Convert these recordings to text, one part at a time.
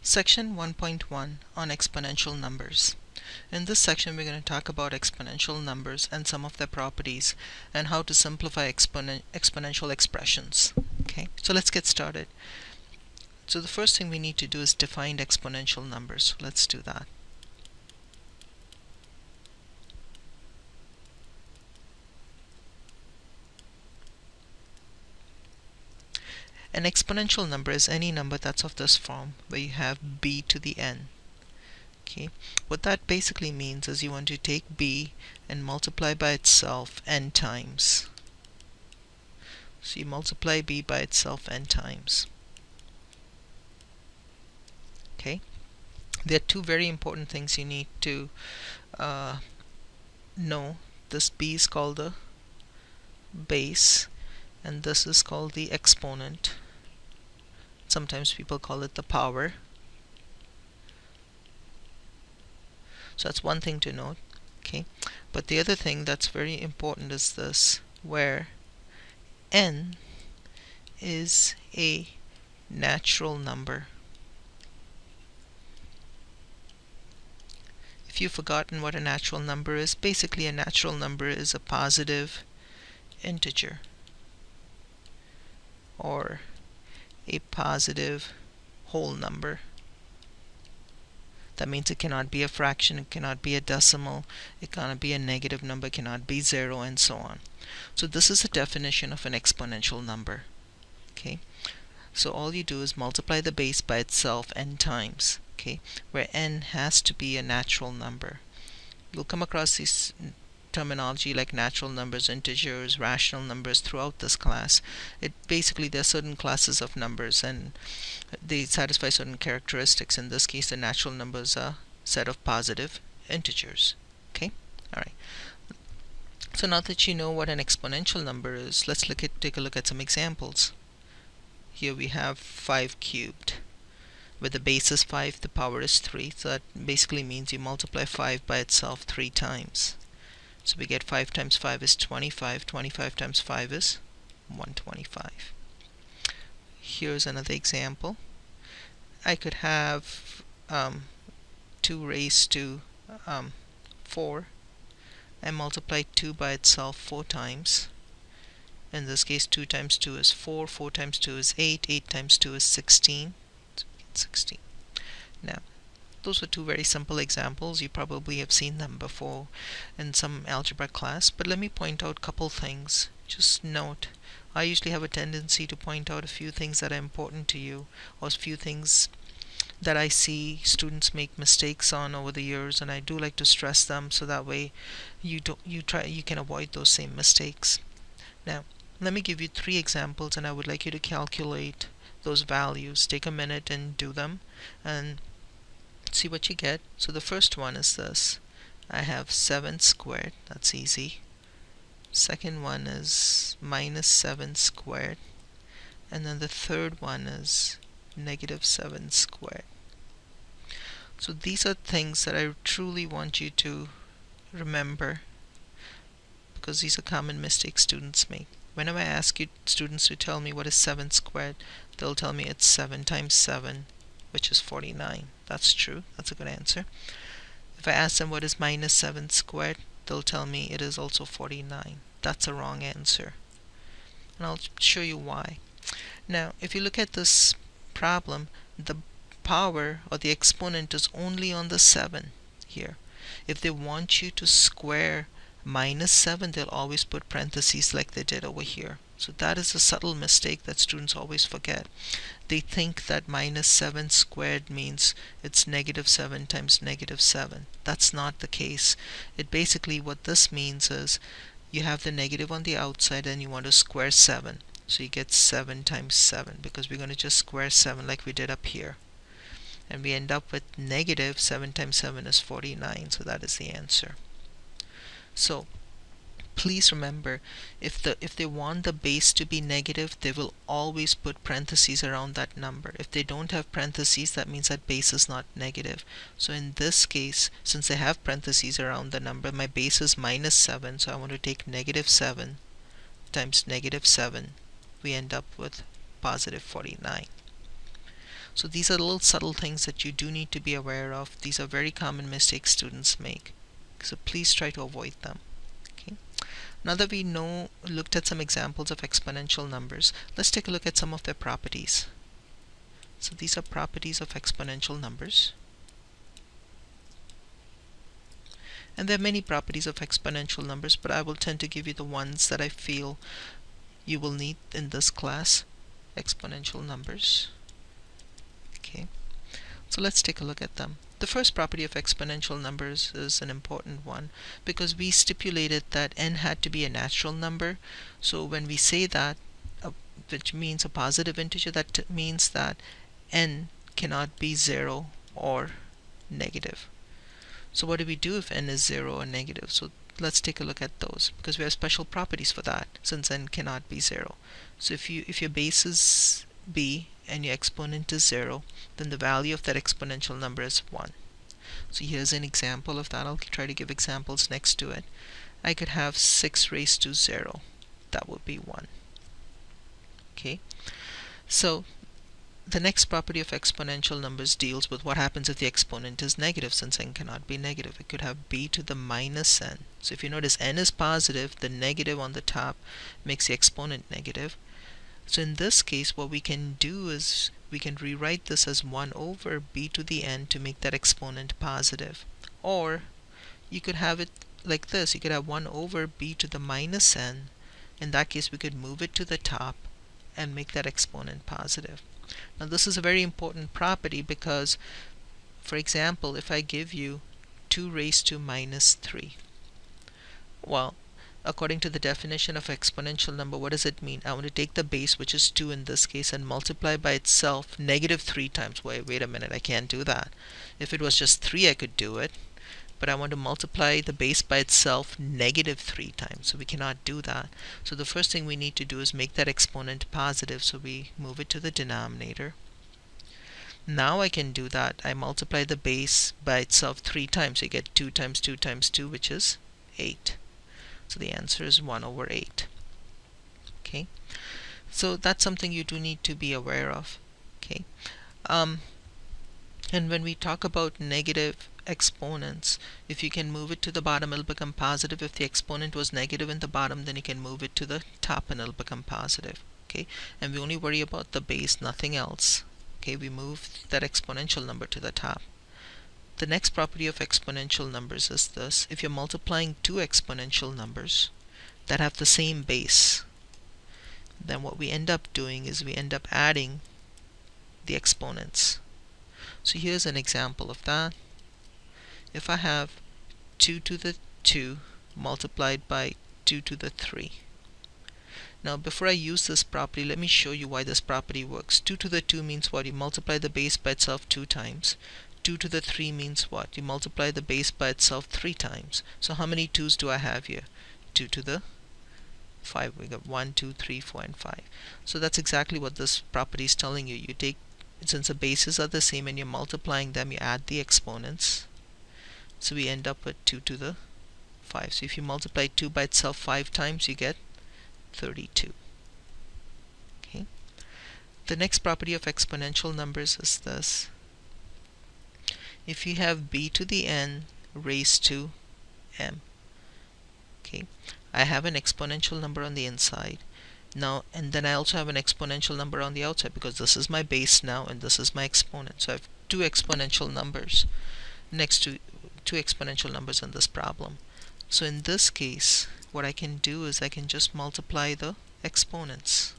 Section 1.1 on exponential numbers. In this section we're going to talk about exponential numbers and some of their properties and how to simplify exponential expressions. Okay, so let's get started. So the first thing we need to do is define exponential numbers. Let's do that. An exponential number is any number that's of this form, where you have b to the n. Okay, what that basically means is you want to take b and multiply by itself n times. So you multiply b by itself n times. Okay, there are two very important things you need to know. This b is called the base and this is called the exponent. Sometimes people call it the power. So that's one thing to note. Okay, but the other thing that's very important is this, where n is a natural number. If you've forgotten what a natural number is, basically a natural number is a positive integer or a positive whole number. That means it cannot be a fraction, it cannot be a decimal, it cannot be a negative number, it cannot be zero, and so on. So this is a definition of an exponential number. Okay, so all you do is multiply the base by itself n times. Okay, where n has to be a natural number. You'll come across this terminology like natural numbers, integers, rational numbers throughout this class. Basically there are certain classes of numbers and they satisfy certain characteristics. In this case, the natural numbers are a set of positive integers. Okay, all right. So now that you know what an exponential number is, let's take a look at some examples. Here we have 5 cubed. Where the base is 5, the power is 3. So that basically means you multiply 5 by itself 3 times. So we get 5 times 5 is 25. 25 times 5 is 125. Here's another example. I could have 2 raised to 4 and multiply 2 by itself 4 times. In this case, 2 times 2 is 4, 4 times 2 is 8, 8 times 2 is 16. 16. Now, those were two very simple examples. You probably have seen them before in some algebra class, but let me point out a couple things. Just note, I usually have a tendency to point out a few things that are important to you, or a few things that I see students make mistakes on over the years, and I do like to stress them so that way you can avoid those same mistakes. Now, let me give you 3 examples and I would like you to calculate those values. Take a minute and do them and see what you get. So the first one is this. I have 7 squared. That's easy. Second one is minus 7 squared. And then the third one is negative 7 squared. So these are things that I truly want you to remember, because these are common mistakes students make. Whenever I ask students to tell me what is 7 squared, they'll tell me it's 7 times 7, which is 49. That's true. That's a good answer. If I ask them what is minus 7 squared, they'll tell me it is also 49. That's a wrong answer. And I'll show you why. Now, if you look at this problem, the power or the exponent is only on the 7 here. If they want you to square minus 7, they'll always put parentheses like they did over here. So that is a subtle mistake that students always forget. They think that minus 7 squared means it's negative 7 times negative 7. That's not the case. It basically, what this means is you have the negative on the outside and you want to square 7. So you get 7 times 7, because we're going to just square 7 like we did up here. And we end up with negative 7 times 7 is 49. So that is the answer. So please remember, if they want the base to be negative, they will always put parentheses around that number. If they don't have parentheses, that means that base is not negative. So in this case, since they have parentheses around the number, my base is minus 7, so I want to take negative 7 times negative 7. We end up with positive 49. So these are little subtle things that you do need to be aware of. These are very common mistakes students make. So please try to avoid them. Okay. Now that we looked at some examples of exponential numbers, let's take a look at some of their properties. So these are properties of exponential numbers. And there are many properties of exponential numbers, but I will tend to give you the ones that I feel you will need in this class. Exponential numbers. Okay, so let's take a look at them. The first property of exponential numbers is an important one because we stipulated that n had to be a natural number. So when we say that, which means a positive integer, that means that n cannot be 0 or negative. So what do we do if n is 0 or negative? So let's take a look at those, because we have special properties for that, since n cannot be 0. So if your base is b and your exponent is 0, then the value of that exponential number is 1. So here's an example of that. I'll try to give examples next to it. I could have 6 raised to 0. That would be 1. Okay, so the next property of exponential numbers deals with what happens if the exponent is negative, since n cannot be negative. It could have b to the minus n. So if you notice n is positive, the negative on the top makes the exponent negative. So in this case, what we can do is we can rewrite this as 1 over b to the n to make that exponent positive. Or you could have it like this. You could have 1 over b to the minus n. In that case, we could move it to the top and make that exponent positive. Now this is a very important property because, for example, if I give you 2 raised to minus 3, well, according to the definition of exponential number, what does it mean? I want to take the base, which is 2 in this case, and multiply by itself negative 3 times. Wait a minute, I can't do that. If it was just 3, I could do it, but I want to multiply the base by itself negative 3 times, so we cannot do that. So the first thing we need to do is make that exponent positive, so we move it to the denominator. Now I can do that. I multiply the base by itself 3 times, so you get 2 times 2 times 2, which is 8. So the answer is 1 over 8. Okay, so that's something you do need to be aware of. Okay, and when we talk about negative exponents, if you can move it to the bottom, it'll become positive. If the exponent was negative in the bottom, then you can move it to the top and it'll become positive. Okay, and we only worry about the base, nothing else. Okay, we move that exponential number to the top. The next property of exponential numbers is this. If you're multiplying two exponential numbers that have the same base, then what we end up doing is we end up adding the exponents. So here's an example of that. If I have 2 to the 2 multiplied by 2 to the 3. Now before I use this property, let me show you why this property works. 2 to the 2 means what? You multiply the base by itself 2 times. 2 to the 3 means what? You multiply the base by itself 3 times. So how many 2's do I have here? 2 to the 5. We got 1, 2, 3, 4, and 5. So that's exactly what this property is telling you. You take, since the bases are the same and you're multiplying them, you add the exponents. So we end up with 2 to the 5. So if you multiply 2 by itself 5 times, you get 32. Okay. The next property of exponential numbers is this. If you have b to the n raised to m, okay, I have an exponential number on the inside now, and then I also have an exponential number on the outside, because this is my base now and this is my exponent. So I have two exponential numbers next to two exponential numbers in this problem. So in this case, what I can do is I can just multiply the exponents.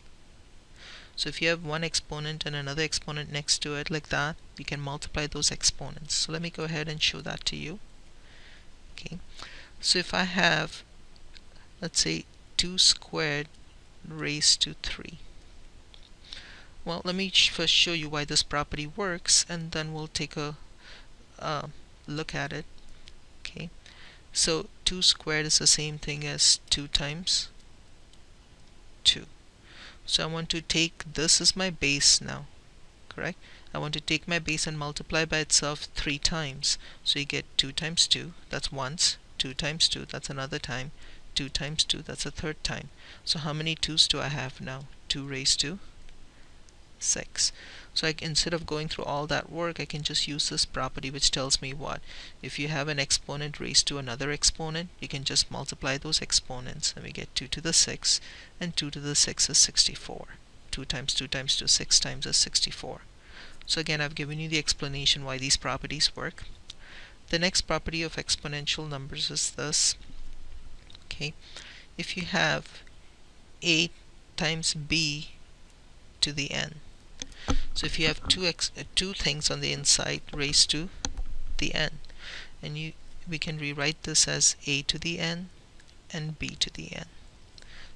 So if you have one exponent and another exponent next to it like that, you can multiply those exponents. So let me go ahead and show that to you. Okay, so if I have, let's say, 2 squared raised to 3. Well, let me first show you why this property works, and then we'll take a look at it. Okay, so 2 squared is the same thing as 2 times 2. So I want to take this as my base now, correct? I want to take my base and multiply by itself 3 times. So you get 2 times 2, that's once, 2 times 2, that's another time, 2 times 2, that's a third time. So how many 2's do I have now? 2 raised to 6. So instead of going through all that work, I can just use this property, which tells me what? If you have an exponent raised to another exponent, you can just multiply those exponents, and we get 2 to the 6, and 2 to the 6 is 64. 2 times 2 times 2, 6 times is 64. So again, I've given you the explanation why these properties work. The next property of exponential numbers is this. Okay, if you have a times b to the n, so if you have two things on the inside raised to the n, and we can rewrite this as a to the n and b to the n.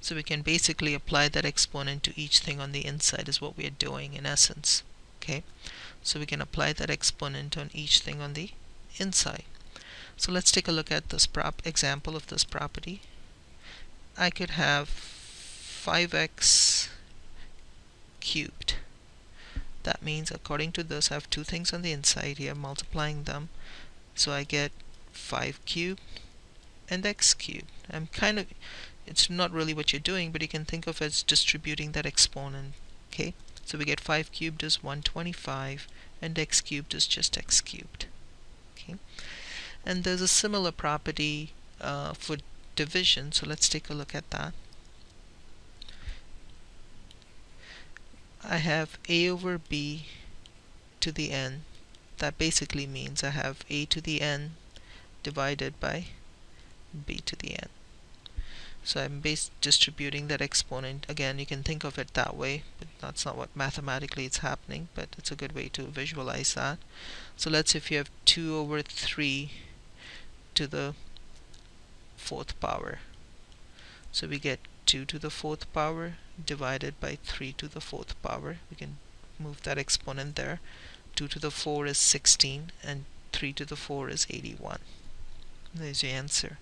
So we can basically apply that exponent to each thing on the inside is what we are doing in essence. Okay, so we can apply that exponent on each thing on the inside. So let's take a look at this example of this property. I could have 5x cubed. That means, according to this, I have two things on the inside here, multiplying them, so I get 5 cubed and x cubed. It's not really what you're doing, but you can think of it as distributing that exponent. Okay, so we get 5 cubed is 125, and x cubed is just x cubed. Okay, and there's a similar property for division, so let's take a look at that. I have a over b to the n. That basically means I have a to the n divided by b to the n. So I'm distributing that exponent. Again, you can think of it that way, but that's not what mathematically is happening, but it's a good way to visualize that. So let's say if you have 2 over 3 to the 4th power. So we get 2 to the 4th power divided by 3 to the 4th power. We can move that exponent there. 2 to the 4 is 16, and 3 to the 4 is 81. There's your answer.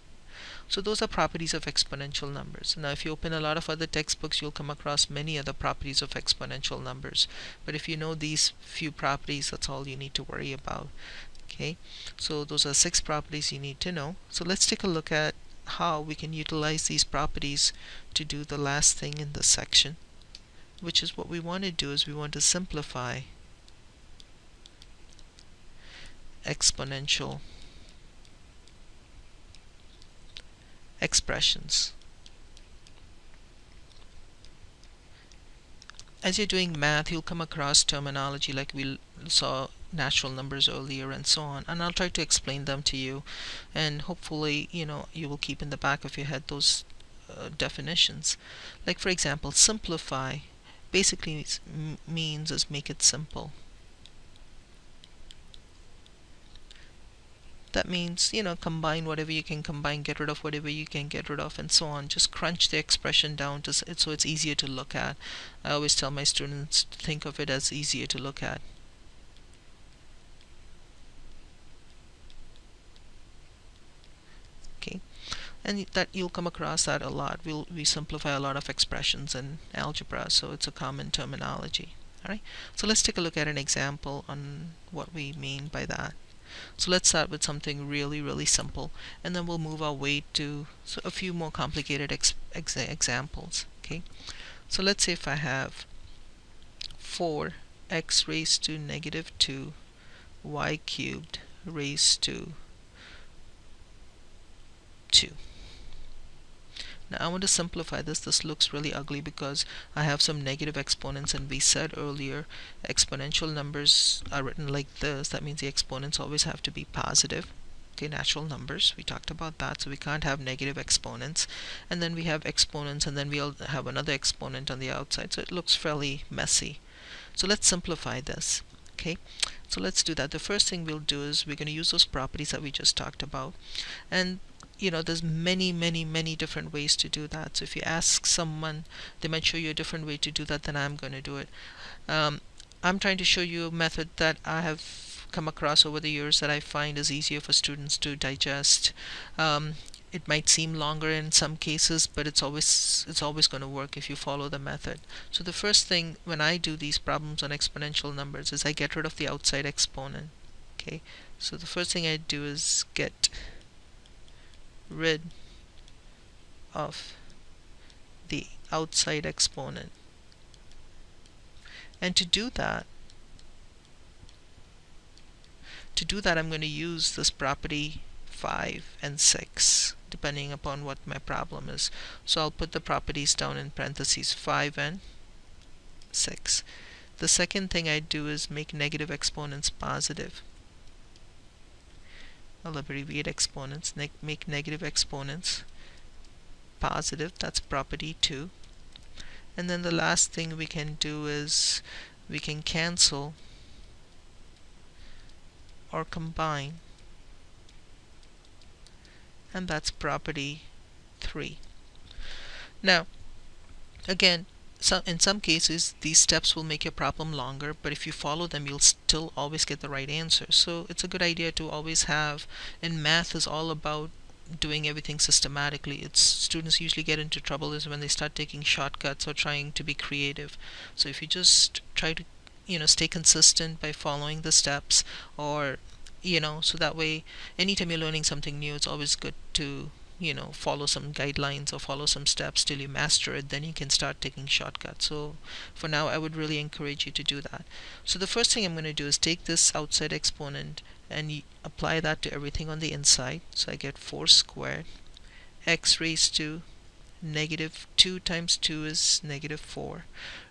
So those are properties of exponential numbers. Now if you open a lot of other textbooks, you'll come across many other properties of exponential numbers. But if you know these few properties, that's all you need to worry about. Okay, so those are 6 properties you need to know. So let's take a look at how we can utilize these properties to do the last thing in this section, which is what we want to do is we want to simplify exponential expressions. As you're doing math, you'll come across terminology like we saw natural numbers earlier and so on, and I'll try to explain them to you, and hopefully you will keep in the back of your head those definitions. Like for example, simplify basically means is make it simple. That means, combine whatever you can combine, get rid of whatever you can get rid of, and so on. Just crunch the expression down to so it's easier to look at. I always tell my students to think of it as easier to look at. Okay, and that you'll come across that a lot. We simplify a lot of expressions in algebra, so it's a common terminology. Alright, so let's take a look at an example on what we mean by that. So let's start with something really simple, and then we'll move our way to a few more complicated examples. Okay, so let's say if I have 4x raised to negative 2 y cubed raised to 2. Now I want to simplify this. This looks really ugly because I have some negative exponents, and we said earlier exponential numbers are written like this. That means the exponents always have to be positive. Okay, natural numbers, we talked about that, so we can't have negative exponents. And then we have exponents, and then we'll have another exponent on the outside, so it looks fairly messy. So let's simplify this. Okay, so let's do that. The first thing we'll do is we're going to use those properties that we just talked about, and there's many different ways to do that. So if you ask someone, they might show you a different way to do that than I'm going to do it. I'm trying to show you a method that I have come across over the years that I find is easier for students to digest. It might seem longer in some cases, but it's always going to work if you follow the method. So the first thing when I do these problems on exponential numbers is I get rid of the outside exponent. Okay, so the first thing I do is get rid of the outside exponent, And to do that I'm going to use this property 5 and 6 depending upon what my problem is. So I'll put the properties down in parentheses 5 and 6. The second thing I do is make negative exponents positive. I'll abbreviate exponents, make negative exponents positive. That's property 2. And then the last thing we can do is we can cancel or combine, and that's property 3. Now again, in some cases these steps will make your problem longer, but if you follow them you'll still always get the right answer. So it's a good idea to always have, and math is all about doing everything systematically. It's students usually get into trouble is when they start taking shortcuts or trying to be creative. So if you just try to stay consistent by following the steps, or so that way anytime you're learning something new it's always good to follow some guidelines or follow some steps till you master it, then you can start taking shortcuts. So for now I would really encourage you to do that. So the first thing I'm going to do is take this outside exponent and apply that to everything on the inside. So I get 4 squared x raised to negative 2 times 2 is negative 4.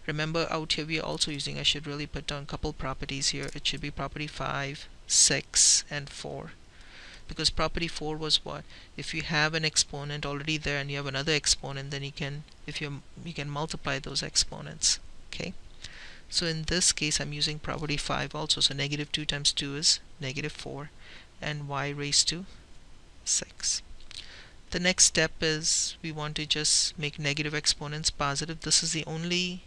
Remember out here we are also using, I should really put down a couple properties here. It should be property 5, 6 and 4. Because property 4 was what? If you have an exponent already there and you have another exponent, then you can multiply those exponents. Okay? So in this case I'm using property 5 also. So negative 2 times 2 is negative 4 and y raised to 6. The next step is we want to just make negative exponents positive. This is the only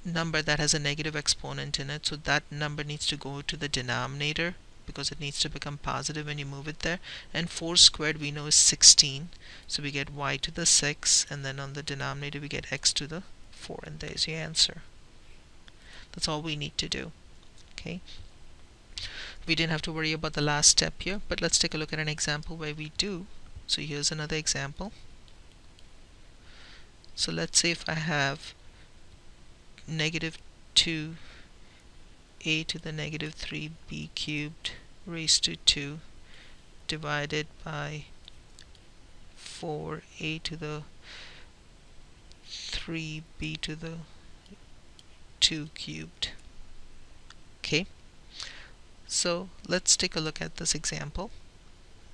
number that has a negative exponent in it, so that number needs to go to the denominator because it needs to become positive when you move it there. And 4 squared we know is 16, so we get y to the 6, and then on the denominator we get x to the 4, and there's your answer. That's all we need to do. Okay, we didn't have to worry about the last step here, but let's take a look at an example where we do. So here's another example. So let's say if I have negative 2 a to the negative 3b cubed raised to 2 divided by 4a to the 3b to the 2 cubed. Okay, so let's take a look at this example.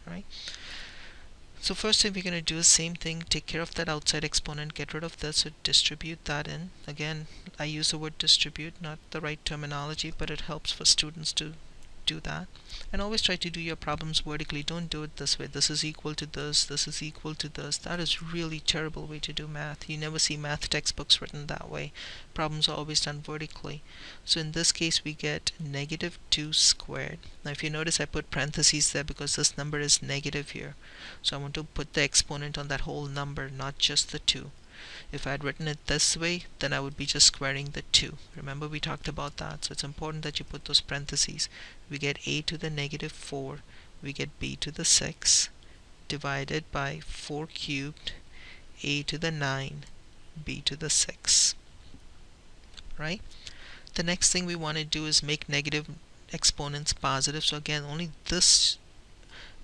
All right. So first thing we're going to do is same thing, take care of that outside exponent, get rid of this, so distribute that in. Again, I use the word distribute, not the right terminology, but it helps for students to do that. And always try to do your problems vertically. Don't do it this way. This is equal to this, this is equal to this. That is really terrible way to do math. You never see math textbooks written that way. Problems are always done vertically. So in this case we get negative 2 squared. Now if you notice I put parentheses there because this number is negative here. So I want to put the exponent on that whole number, not just the 2. If I had written it this way, then I would be just squaring the 2. Remember we talked about that, so it's important that you put those parentheses. We get a to the negative 4, we get b to the 6, divided by 4 cubed, a to the 9, b to the 6. Right? The next thing we want to do is make negative exponents positive. So again, only this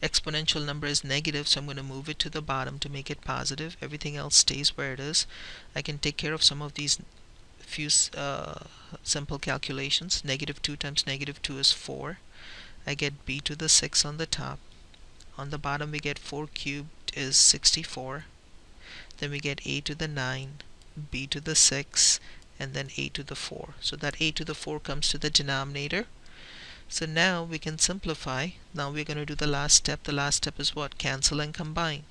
exponential number is negative, so I'm going to move it to the bottom to make it positive. Everything else stays where it is. I can take care of some of these few simple calculations. Negative 2 times negative 2 is 4. I get b to the 6 on the top. On the bottom we get 4 cubed is 64. Then we get a to the 9, b to the 6, and then a to the 4. So that a to the 4 comes to the denominator. So now we can simplify. Now we're going to do the last step. The last step is what? Cancel and combine.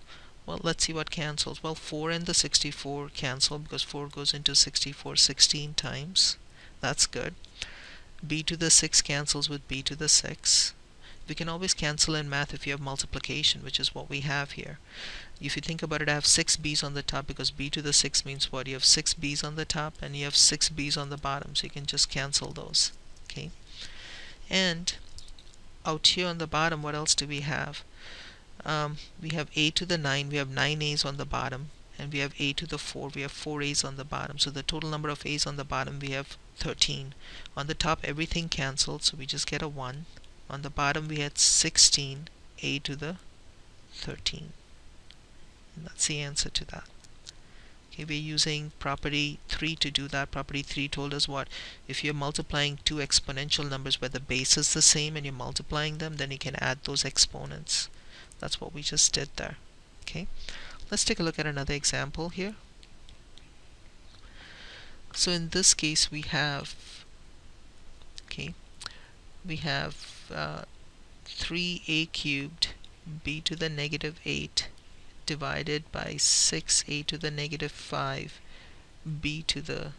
Well, let's see what cancels. Well, 4 and the 64 cancel because 4 goes into 64 16 times. That's good. B to the 6 cancels with B to the 6. We can always cancel in math if you have multiplication, which is what we have here. If you think about it, I have 6 b's on the top because b to the 6 means what? You have 6 b's on the top and you have 6 b's on the bottom, so you can just cancel those. Okay. And out here on the bottom, what else do we have? We have a to the 9. We have 9 a's on the bottom, and we have a to the 4. We have 4 a's on the bottom. So the total number of a's on the bottom, we have 13. On the top, everything cancelled, so we just get a 1. On the bottom, we had 16, a to the 13. And that's the answer to that. Okay, we're using property 3 to do that. Property 3 told us what? If you're multiplying two exponential numbers where the base is the same and you're multiplying them, then you can add those exponents. That's what we just did there. Okay, let's take a look at another example here. So in this case we have, we have 3a cubed b to the negative 8 divided by 6a to the negative 5 b to the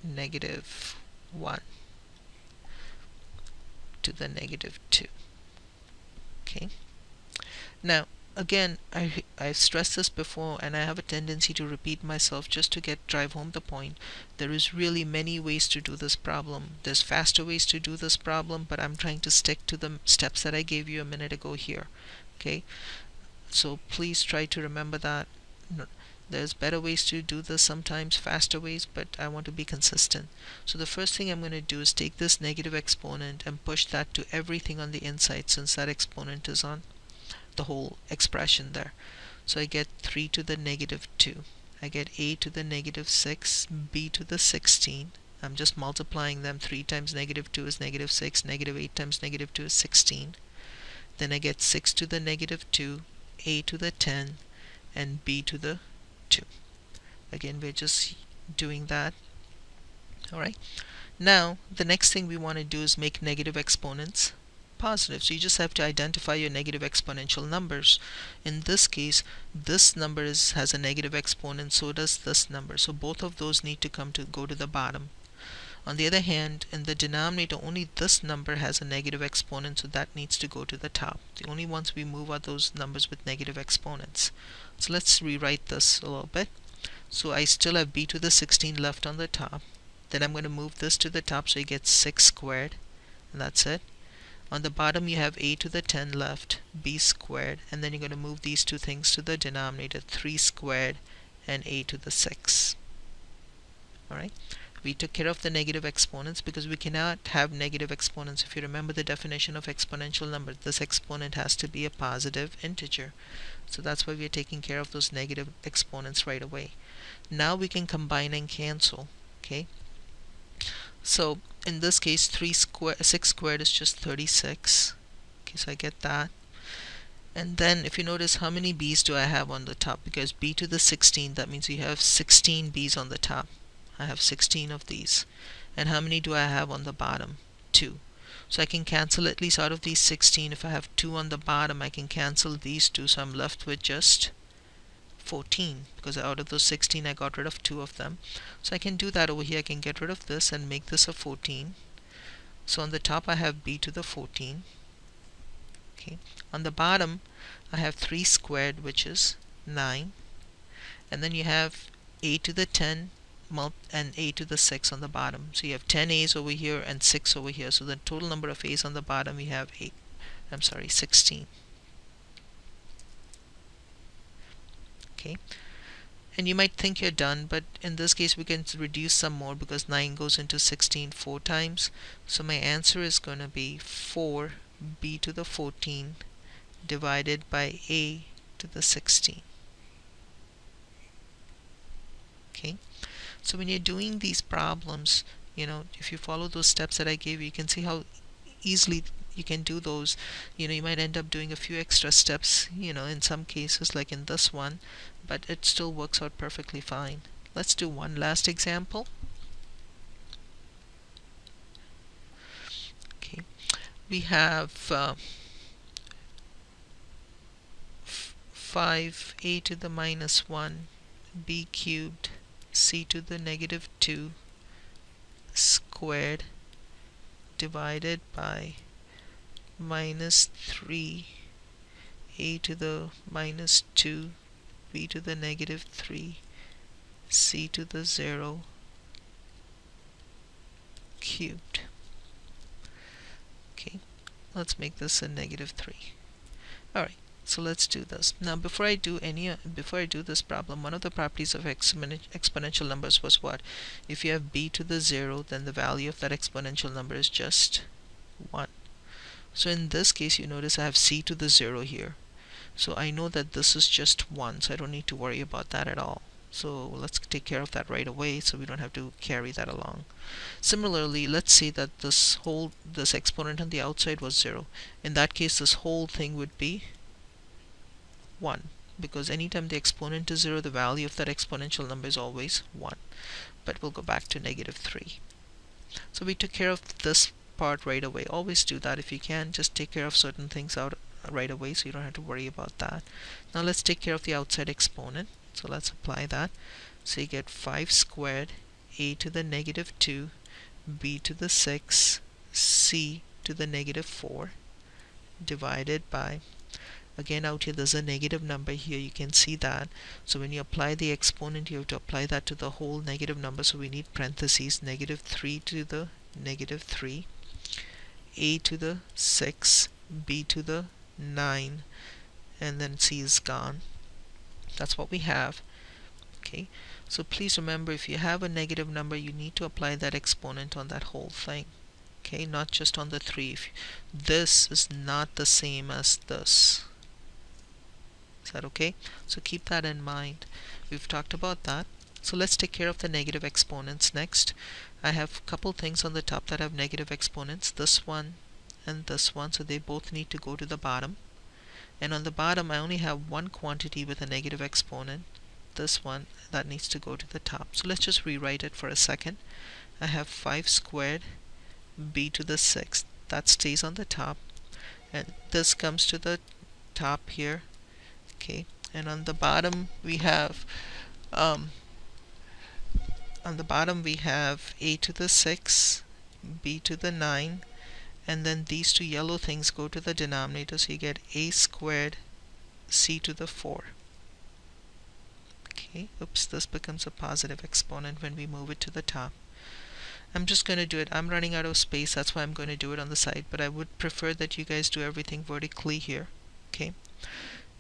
negative 1 to the negative 2. Okay, now again, I've stressed this before, and I have a tendency to repeat myself just to drive home the point. There is really many ways to do this problem. There's faster ways to do this problem, but I'm trying to stick to the steps that I gave you a minute ago here. Okay, so please try to remember that. There's better ways to do this sometimes, faster ways, but I want to be consistent. So the first thing I'm going to do is take this negative exponent and push that to everything on the inside, since that exponent is on the whole expression there. So I get 3 to the negative 2. I get a to the negative 6, b to the 16. I'm just multiplying them. 3 times negative 2 is negative 6. Negative 8 times negative 2 is 16. Then I get 6 to the negative 2, a to the 10, and b to the 2. Again, we're just doing that. Alright. Now, the next thing we want to do is make negative exponents positive. So you just have to identify your negative exponential numbers. In this case, this number has a negative exponent, so does this number. So both of those need to go to the bottom. On the other hand, in the denominator, only this number has a negative exponent, so that needs to go to the top. The only ones we move are those numbers with negative exponents. So let's rewrite this a little bit. So I still have b to the 16 left on the top. Then I'm going to move this to the top, so you get 6 squared, and that's it. On the bottom you have a to the 10 left, b squared, and then you're going to move these two things to the denominator, 3 squared and a to the 6. Alright, we took care of the negative exponents because we cannot have negative exponents. If you remember the definition of exponential number, this exponent has to be a positive integer. So that's why we're taking care of those negative exponents right away. Now we can combine and cancel. Okay, so in this case 6 squared is just 36. Okay, so I get that. And then if you notice, how many b's do I have on the top? Because b to the 16, that means you have 16 b's on the top. I have 16 of these. And how many do I have on the bottom? 2. So I can cancel at least out of these 16. If I have 2 on the bottom, I can cancel these 2, so I'm left with just 14, because out of those 16 I got rid of 2 of them. So I can do that over here. I can get rid of this and make this a 14. So on the top I have b to the 14. Okay. On the bottom I have 3 squared, which is 9. And then you have a to the 10 and a to the 6 on the bottom. So you have 10 a's over here and 6 over here. So the total number of a's on the bottom, we have 16. Okay, and you might think you're done, but in this case we can reduce some more, because 9 goes into 16 4 times. So my answer is going to be 4 b to the 14 divided by a to the 16. Okay, so when you're doing these problems, if you follow those steps that I gave you, you can see how easily you can do those. You might end up doing a few extra steps, in some cases, like in this one, but it still works out perfectly fine. Let's do one last example. Okay, we have 5a to the minus 1 b cubed c to the negative 2 squared divided by minus 3 a to the minus 2 b to the negative 3 c to the 0 cubed. Okay, let's make this a negative 3. Alright, So let's do this. Now before I do this problem, one of the properties of exponential numbers was what? If you have b to the 0, then the value of that exponential number is just 1. So in this case, you notice I have c to the 0 here. So I know that this is just 1, so I don't need to worry about that at all. So let's take care of that right away so we don't have to carry that along. Similarly, let's say that this exponent on the outside was 0. In that case, this whole thing would be 1, because anytime the exponent is 0, the value of that exponential number is always 1. But we'll go back to negative 3. So we took care of this part right away. Always do that if you can. Just take care of certain things out right away so you don't have to worry about that. Now let's take care of the outside exponent. So let's apply that. So you get 5 squared a to the negative 2, b to the 6, c to the negative 4, divided by, again out here there's a negative number here, you can see that. So when you apply the exponent, you have to apply that to the whole negative number, so we need parentheses, negative 3 to the negative 3, a to the 6, b to the 9, and then c is gone. That's what we have. Okay, so please remember, if you have a negative number, you need to apply that exponent on that whole thing. Okay, not just on the 3. This is not the same as this. Is that okay? So keep that in mind. We've talked about that. So let's take care of the negative exponents next. I have a couple things on the top that have negative exponents, this one and this one, so they both need to go to the bottom. And on the bottom, I only have one quantity with a negative exponent, this one, that needs to go to the top. So let's just rewrite it for a second. I have 5 squared b to the 6th, that stays on the top, and this comes to the top here. Okay, and on the bottom we have a to the 6, b to the 9, and then these two yellow things go to the denominator, so you get a squared c to the 4. Okay, oops, this becomes a positive exponent when we move it to the top. I'm just going to do it. I'm running out of space, that's why I'm going to do it on the side, but I would prefer that you guys do everything vertically here. Okay,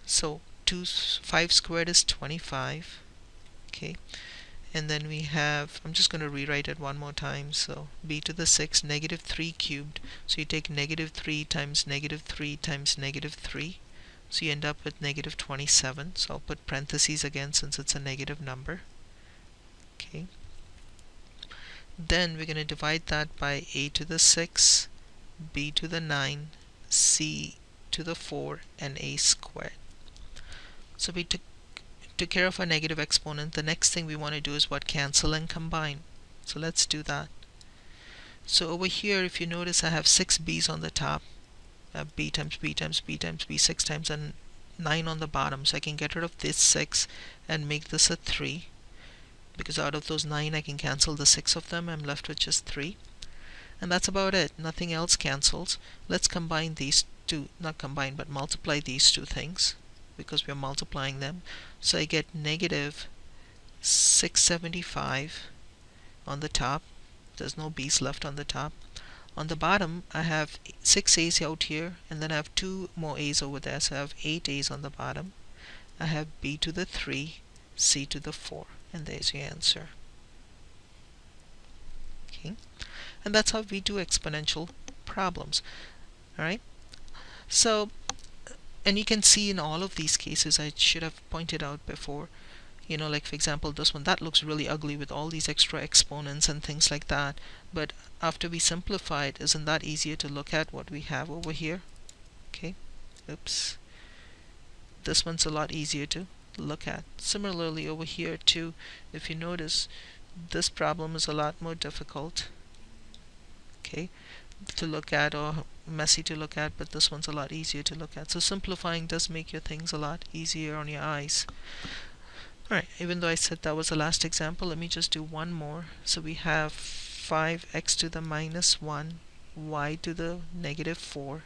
so 5 squared is 25. Okay, and then we have, I'm just going to rewrite it one more time. So b to the 6, negative 3 cubed. So you take negative 3 times negative 3 times negative 3. So you end up with negative 27. So I'll put parentheses again since it's a negative number. Okay. Then we're going to divide that by a to the 6, b to the 9, c to the 4, and a squared. So we took care of a negative exponent. The next thing we want to do is what? Cancel and combine. So let's do that. So over here, if you notice, I have 6 b's on the top. I have b times b times b times b 6 times, and 9 on the bottom. So I can get rid of this 6 and make this a 3. Because out of those 9, I can cancel the 6 of them. I'm left with just 3. And that's about it. Nothing else cancels. Let's combine these two, not combine, but multiply these two things, because we're multiplying them. So I get negative 675 on the top. There's no b's left on the top. On the bottom, I have 6 a's out here, and then I have 2 more a's over there, so I have 8 a's on the bottom. I have b to the 3, c to the 4, and there's your answer. Okay, and that's how we do exponential problems. Alright, so, and you can see in all of these cases, I should have pointed out before, you know, like for example this one, that looks really ugly with all these extra exponents and things like that, but after we simplify it, isn't that easier to look at what we have over here? Okay, oops, this one's a lot easier to look at. Similarly over here too, if you notice, this problem is a lot more difficult, okay, to look at, or messy to look at, but this one's a lot easier to look at. So simplifying does make your things a lot easier on your eyes. Alright, even though I said that was the last example, let me just do one more. So we have 5x to the minus 1, y to the negative 4,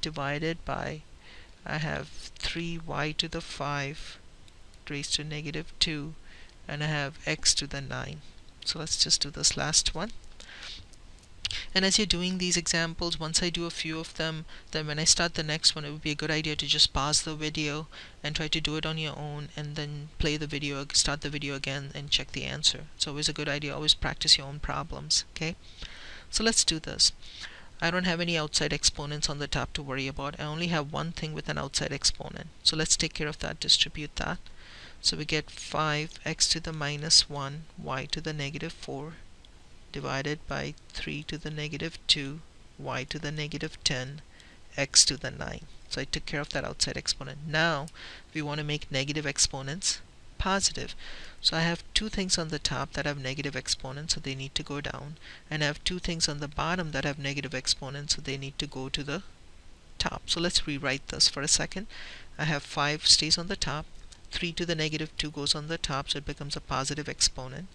divided by, I have 3y to the 5 raised to negative 2, and I have x to the 9. So let's just do this last one. And as you're doing these examples, once I do a few of them, then when I start the next one, it would be a good idea to just pause the video and try to do it on your own, and then play the video, start the video again, and check the answer. It's always a good idea, always practice your own problems, okay? So let's do this. I don't have any outside exponents on the top to worry about. I only have one thing with an outside exponent. So let's take care of that, distribute that. So we get 5x to the minus 1, y to the negative 4, divided by 3 to the negative 2, y to the negative 10, x to the 9. So I took care of that outside exponent. Now we want to make negative exponents positive. So I have two things on the top that have negative exponents, so they need to go down. And I have two things on the bottom that have negative exponents, so they need to go to the top. So let's rewrite this for a second. I have 5 stays on the top. 3 to the negative 2 goes on the top, so it becomes a positive exponent.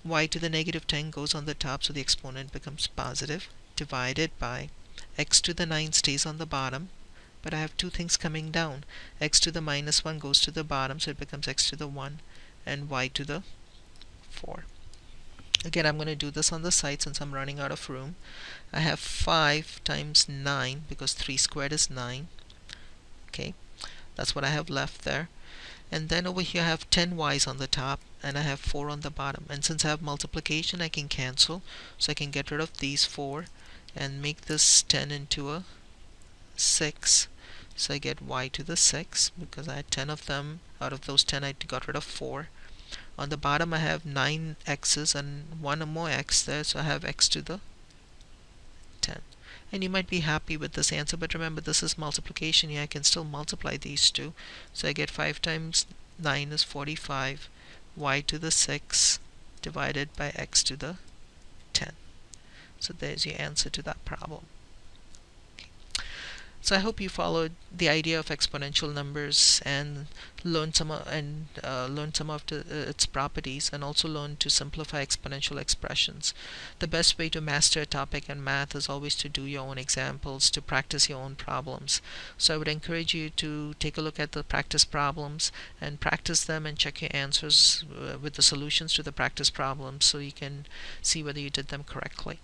Y to the negative 10 goes on the top, so the exponent becomes positive, divided by x to the 9 stays on the bottom, but I have two things coming down. X to the minus 1 goes to the bottom, so it becomes x to the 1, and y to the 4. Again, I'm going to do this on the side since I'm running out of room. I have 5 times 9, because 3 squared is 9. Okay, that's what I have left there. And then over here I have 10 y's on the top, and I have 4 on the bottom. And since I have multiplication, I can cancel. So I can get rid of these 4 and make this 10 into a 6. So I get y to the 6, because I had 10 of them. Out of those 10, I got rid of 4. On the bottom, I have 9 x's and 1 more x there, so I have x to the 10. And you might be happy with this answer, but remember, this is multiplication here. I can still multiply these two. So I get 5 times 9 is 45, y to the 6 divided by x to the 10. So there's your answer to that problem. So I hope you followed the idea of exponential numbers and learned some of its properties, and also learned to simplify exponential expressions. The best way to master a topic in math is always to do your own examples, to practice your own problems. So I would encourage you to take a look at the practice problems and practice them, and check your answers with the solutions to the practice problems, so you can see whether you did them correctly.